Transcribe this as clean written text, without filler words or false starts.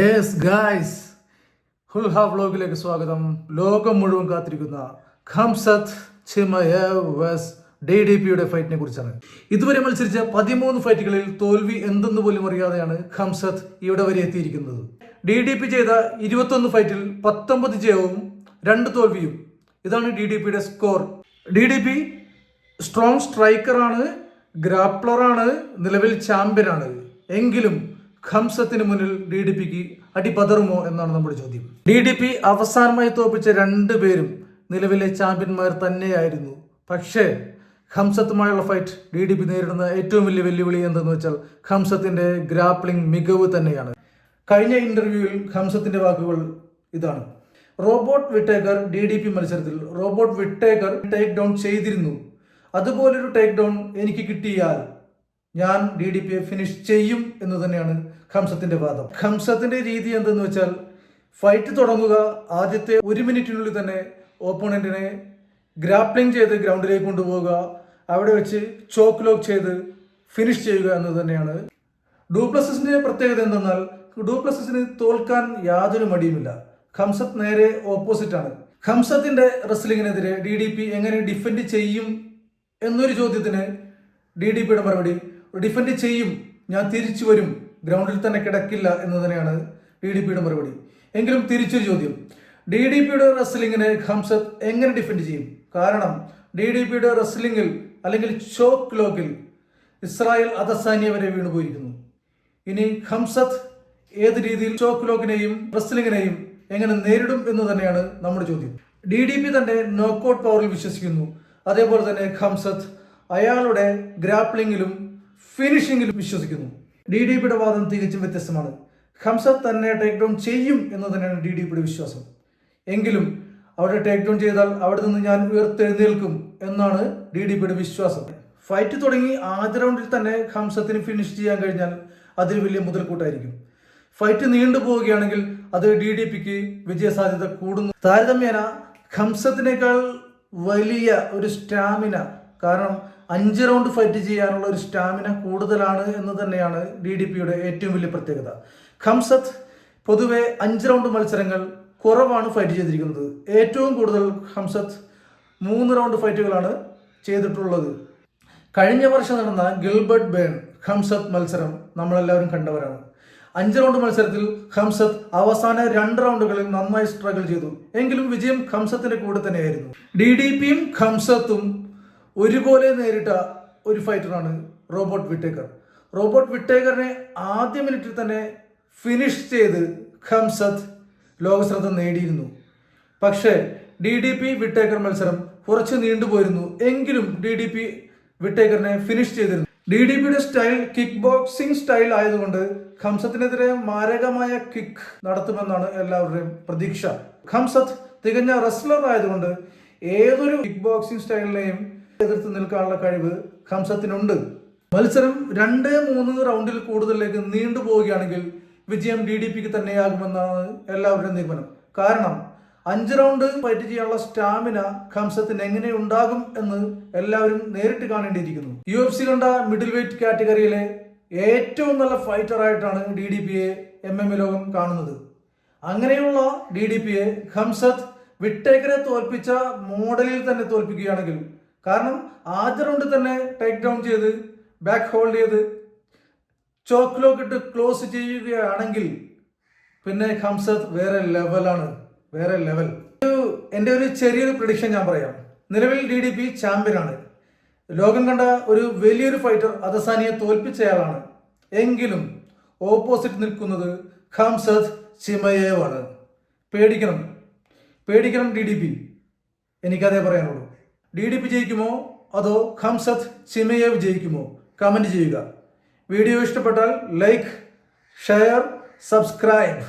Yes guys, ഹുൽഹ വ്ലോഗിലേക്ക് സ്വാഗതം. ലോകം മുഴുവൻ കാത്തിരിക്കുന്ന ഖംസത്ത് ചിമയേവ് vs DDPയുടെ ഫൈറ്റിനെ കുറിച്ചാണ്. ഇതുവരെ മത്സരിച്ച 13 ഫൈറ്റുകളിൽ തോൽവി എന്തെന്ന് പോലും അറിയാതെയാണ് ഖംസത്ത് ഇവിടെ വരെ എത്തിയിരിക്കുന്നത്. DDP ചെയ്ത 21 ഫൈറ്റിൽ 19 ജയവും 2 തോൽവിയും. ഇതാണ് DDPയുടെ സ്കോർ. DDP സ്ട്രോങ് സ്ട്രൈക്കറാണ്, ഗ്രാപ്ലറാണ്, നിലവിൽ ചാമ്പ്യനാണ്. എങ്കിലും ഖംസത്തിന് മുന്നിൽ DDPക്ക് അടിപതറുമോ എന്നാണ് നമ്മുടെ ചോദ്യം. DDP അവസാനമായി തോൽപ്പിച്ച 2 പേരും നിലവിലെ ചാമ്പ്യന്മാർ തന്നെയായിരുന്നു. പക്ഷേ ഖംസത്തുമായുള്ള ഫൈറ്റ് DDP നേരിടുന്ന ഏറ്റവും വലിയ വെല്ലുവിളി എന്തെന്ന് വെച്ചാൽ ഖംസത്തിന്റെ ഗ്രാപ്ലിംഗ് മികവ് തന്നെയാണ്. കഴിഞ്ഞ ഇന്റർവ്യൂവിൽ ഖംസത്തിന്റെ വാക്കുകൾ ഇതാണ്: റോബോട്ട് വിട്ടേക്കർ DDP മത്സരത്തിൽ റോബോട്ട് വിട്ടേക്കർ ടേക്ക് ഡൗൺ ചെയ്തിരുന്നു. അതുപോലൊരു ടേക്ക് ഡൗൺ എനിക്ക് കിട്ടിയാൽ ഞാൻ DDPയെ ഫിനിഷ് ചെയ്യും എന്ന് തന്നെയാണ് ഖംസത്തിന്റെ വാദം. ഖംസത്തിന്റെ രീതി എന്തെന്ന് വെച്ചാൽ ഫൈറ്റ് തുടങ്ങുക, ആദ്യത്തെ 1 മിനിറ്റിനുള്ളിൽ തന്നെ ഓപ്പോണന്റിനെ ഗ്രാപ്ലിംഗ് ചെയ്ത് ഗ്രൗണ്ടിലേക്ക് കൊണ്ടുപോവുക, അവിടെ വെച്ച് ചോക്ക് ലോക്ക് ചെയ്ത് ഫിനിഷ് ചെയ്യുക എന്ന് തന്നെയാണ്. ഡുപ്ലസിന്റെ പ്രത്യേകത എന്തെന്നാൽ ഡുപ്ലസിന് തോൽക്കാൻ യാതൊരു മടിയുമില്ല. ഖംസത്ത് നേരെ ഓപ്പോസിറ്റ് ആണ്. ഖംസത്തിന്റെ റെസ്ലിംഗിനെതിരെ DDP എങ്ങനെ ഡിഫെൻഡ് ചെയ്യും എന്നൊരു ചോദ്യത്തിന് DDPയുടെ മറുപടി: ഡിഫെൻഡ് ചെയ്യും, ഞാൻ തിരിച്ചു വരും, ഗ്രൗണ്ടിൽ തന്നെ കിടക്കില്ല എന്ന് തന്നെയാണ് DDPയുടെ മറുപടി. എങ്കിലും തിരിച്ചൊരു ചോദ്യം: DDPയുടെ റെസ്ലിംഗിനെ ഖംസത്ത് എങ്ങനെ ഡിഫെൻഡ് ചെയ്യും? കാരണം DDPയുടെ റെസ്ലിംഗിൽ അല്ലെങ്കിൽ ചോക്ക് ലോക്കിൽ ഇസ്രായേൽ അദസാനിയ വരെ വീണുപോയിരിക്കുന്നു. ഇനി ഖംസത്ത് ഏത് രീതിയിൽ ചോക്ക് ലോക്കിനെയും റെസ്ലിംഗിനെയും എങ്ങനെ നേരിടും എന്ന് തന്നെയാണ് നമ്മുടെ ചോദ്യം. DDP തന്റെ നോക്കൌട്ട് പവറിൽ വിശ്വസിക്കുന്നു. അതേപോലെ തന്നെ ഖംസത്ത് അയാളുടെ ഗ്രാപ്ലിംഗിലും ഫിനിഷിംഗിലും വിശ്വസിക്കുന്നു. DDPയുടെ വാദം തികച്ചും വ്യത്യസ്തമാണ്. ഖംസത്ത് തന്നെ ടേക്ക് ഡൗൺ ചെയ്യും എന്ന് തന്നെയാണ് DDPയുടെ വിശ്വാസം. എങ്കിലും അവിടെ ടേക്ക് ഡൗൺ ചെയ്താൽ അവിടെ നിന്ന് ഞാൻ ഉയർത്തെഴുന്നേൽക്കും എന്നാണ് DDPയുടെ വിശ്വാസം. ഫൈറ്റ് തുടങ്ങി ആദ്യ റൗണ്ടിൽ തന്നെ ഖംസത്തിന് ഫിനിഷ് ചെയ്യാൻ കഴിഞ്ഞാൽ അതിൽ വലിയ മുതൽക്കൂട്ടായിരിക്കും. ഫൈറ്റ് നീണ്ടുപോവുകയാണെങ്കിൽ അത് DDPക്ക് വിജയസാധ്യത കൂടുന്നു. താരതമ്യേന ഖംസത്തിനേക്കാൾ വലിയ ഒരു സ്റ്റാമിന, കാരണം 5 റൗണ്ട് ഫൈറ്റ് ചെയ്യാനുള്ള ഒരു സ്റ്റാമിന കൂടുതലാണ് എന്ന് തന്നെയാണ് DDPയുടെ ഏറ്റവും വലിയ പ്രത്യേകത. ഖംസത്ത് പൊതുവെ 5 റൗണ്ട് മത്സരങ്ങൾ കുറവാണ് ഫൈറ്റ് ചെയ്തിരിക്കുന്നത്. ഏറ്റവും കൂടുതൽ ഖംസത്ത് 3 റൗണ്ട് ഫൈറ്റുകളാണ് ചെയ്തിട്ടുള്ളത്. കഴിഞ്ഞ വർഷം നടന്ന ഗിൽബർട്ട് ബേൺ ഖംസത്ത് മത്സരം നമ്മളെല്ലാവരും കണ്ടവരാണ്. 5 റൗണ്ട് മത്സരത്തിൽ ഖംസത്ത് അവസാന 2 റൗണ്ടുകളിൽ നന്നായി സ്ട്രഗിൾ ചെയ്തു. എങ്കിലും വിജയം ഖംസത്തിന്റെ കൂടെ തന്നെയായിരുന്നു. DDPയും ഖംസത്തും ഒരുപോലെ നേരിട്ട ഒരു ഫൈറ്ററാണ് റോബോട്ട് വിട്ടേക്കർ. റോബോട്ട് വിട്ടേക്കറിനെ ആദ്യ മിനിറ്റിൽ തന്നെ ഫിനിഷ് ചെയ്ത് ഖംസത്ത് ലോകശ്രദ്ധ നേടിയിരുന്നു. പക്ഷേ DDP വിട്ടേക്കർ മത്സരം കുറച്ച് നീണ്ടുപോയിരുന്നു. എങ്കിലും DDP വിട്ടേക്കറിനെ ഫിനിഷ് ചെയ്തിരുന്നു. DDPയുടെ സ്റ്റൈൽ കിക്ക് ബോക്സിംഗ് സ്റ്റൈൽ ആയതുകൊണ്ട് ഖംസത്തിനെതിരെ മാരകമായ കിക്ക് നടത്തുമെന്നാണ് എല്ലാവരുടെയും പ്രതീക്ഷ. ഖംസത്ത് തികഞ്ഞ റെസ്ലർ ആയതുകൊണ്ട് ഏതൊരു കിക്ക് ബോക്സിംഗ് സ്റ്റൈലിനെയും എതിർത്ത് നിൽക്കാനുള്ള കഴിവ് ഖംസത്തിനുണ്ട്. മത്സരം 2-3 റൗണ്ടിൽ കൂടുതലേക്ക് നീണ്ടുപോവുകയാണെങ്കിൽ വിജയം DDPക്ക് തന്നെയാകുമെന്നാണ് എല്ലാവരുടെയും നിഗമനം. കാരണം 5 റൗണ്ട് ഫൈറ്റ് ചെയ്യാനുള്ള സ്റ്റാമിന ഖംസത്തിന് എങ്ങനെ ഉണ്ടാകും എന്ന് എല്ലാവരും നേരിട്ട് കാണേണ്ടിയിരിക്കുന്നു. UFC കണ്ട മിഡിൽ വെയ്റ്റ് കാറ്റഗറിയിലെ ഏറ്റവും നല്ല ഫൈറ്ററായിട്ടാണ് DDPയെ MMA ലോകം കാണുന്നത്. അങ്ങനെയുള്ള DDPയെ ഖംസത്ത് വിട്ടേക്കറെ തോൽപ്പിച്ച മോഡലിൽ തന്നെ തോൽപ്പിക്കുകയാണെങ്കിൽ, കാരണം ആദ്യ റൗണ്ട് തന്നെ ടേക്ക് ഡൗൺ ചെയ്ത് ബാക്ക് ഹോൾഡ് ചെയ്ത് ചോക്ക് ലോക്ക് ഇട്ട് ക്ലോസ് ചെയ്യുകയാണെങ്കിൽ പിന്നെ ഖംസത്ത് വേറെ ലെവലാണ്, വേറെ ലെവൽ. എൻ്റെ ഒരു ചെറിയൊരു പ്രഡിക്ഷൻ ഞാൻ പറയാം. നിലവിൽ DDP ചാമ്പ്യനാണ്. ലോകം കണ്ട ഒരു വലിയൊരു ഫൈറ്റർ അദസാനിയെ തോൽപ്പിച്ചയാളാണ്. എങ്കിലും ഓപ്പോസിറ്റ് നിൽക്കുന്നത് ഖംസത്ത് ചിമയേവ് ആണ്. പേടിക്കണം DDP. എനിക്കതേ പറയാനുള്ളൂ. DDP ജയിക്കുമോ അതോ ഖംസത്ത് ചിമയേവ് ജയിക്കുമോ? കമന്റ് ചെയ്യുക. വീഡിയോ ഇഷ്ടപ്പെട്ടാൽ ലൈക്ക്, ഷെയർ, സബ്സ്ക്രൈബ്.